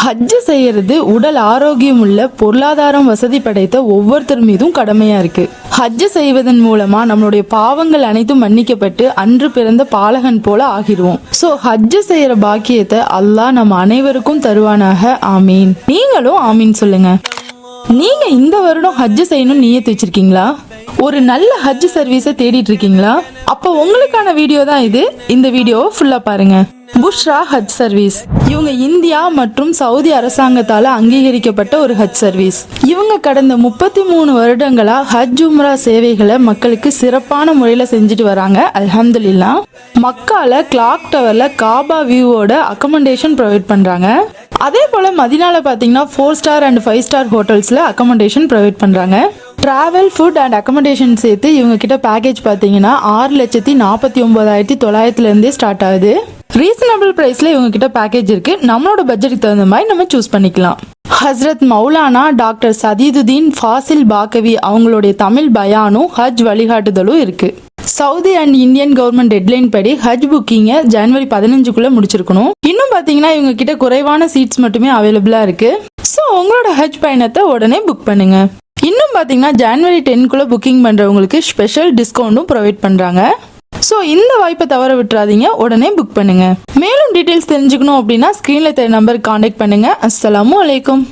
ஹஜ் செய்யறது உடல் ஆரோக்கியம் உள்ள பொருளாதாரம் வசதி படைத்த ஒவ்வொருத்தர் மீதும் கடமையா இருக்கு. ஹஜ் செய்வதன் மூலமா நம்மளுடைய பாவங்கள் அனைத்தும் மன்னிக்கப்பட்டு அன்று பிறந்த பாலகன் போல ஆகிடுவோம். சோ ஹஜ் செய்யற பாக்கியத்தை அல்லாஹ் நம்ம அனைவருக்கும் தருவானாக. ஆமீன். நீங்களும் ஆமீன் சொல்லுங்க. நீங்க இந்த வருடம் ஹஜ் செய்யணும் நியத்து வச்சிருக்கீங்களா? ஒரு நல்ல ஹஜ் சர்வீஸை தேடிட்டு இருக்கீங்களா? அப்ப உங்களுக்கான வீடியோ தான் இது. இந்த வீடியோவை ஃபுல்லா பாருங்க. புஷ்ரா ஹஜ் சர்வீஸ். இவங்க இந்தியா மற்றும் சவுதி அரசாங்கத்தால அங்கீகரிக்கப்பட்ட ஒரு ஹஜ் சர்வீஸ். இவங்க கடந்த 33 வருடங்களா ஹஜ் உம்ரா சேவைகளை மக்களுக்கு சிறப்பான முறையில செஞ்சுட்டு வராங்க. அல்ஹம்துலில்லாஹ். மக்கால கிளாக் டவர்ல காபா வியூவோட அக்கமண்டேஷன் ப்ரொவைட் பண்றாங்க. அதே போல மதினால பாத்தீங்கன்னா 4 ஸ்டார் அண்ட் 5 ஸ்டார் ஹோட்டல்ஸ்ல அக்கமண்டேஷன் ப்ரொவைட் பண்றாங்க. டிராவல், ஃபுட் அண்ட் அக்கமண்டேஷன் சேர்த்து இவங்க கிட்ட பேக்கேஜ் பார்த்தீங்கன்னா 6,49,900 இருந்தே ஸ்டார்ட் ஆகுது. ரீசனபிள் பிரைஸ்ல இவங்க கிட்ட பேக்கேஜ் இருக்கு. நம்மளோட பட்ஜெட்டுக்கு தகுந்த மாதிரி நம்ம சூஸ் பண்ணிக்கலாம். ஹஸ்ரத் மௌலானா டாக்டர் சதீதுதீன் ஃபாசில் பாக்கவி அவங்களுடைய தமிழ் பயானும் ஹஜ் வழிகாட்டுதலும் இருக்கு. Saudi and Indian government deadline படி ஹஜ் புக்கிங்கை ஜனவரி 15 முடிச்சிருக்கணும். இன்னும் பாத்தீங்கன்னா இவங்க கிட்ட குறைவான சீட்ஸ் மட்டுமே அவைலபிளா இருக்கு. ஸோ உங்களோட ஹஜ் பயணத்தை உடனே புக் பண்ணுங்க. இன்னும் பாத்தீங்கன்னா ஜனவரி 10 புக்கிங் பண்றவங்களுக்கு ஸ்பெஷல் டிஸ்கவுண்டும் ப்ரொவைட் பண்றாங்க. ஸோ இந்த வாய்ப்பை தவற விட்டுறாதீங்க, உடனே புக் பண்ணுங்க. மேலும் டீடைல்ஸ் தெரிஞ்சுக்கணும் அப்படின்னா ஸ்கிரீன்ல தெரிய நம்பருக்கு கான்டாக்ட் பண்ணுங்க. அஸ்ஸலாமு அலைக்கும்.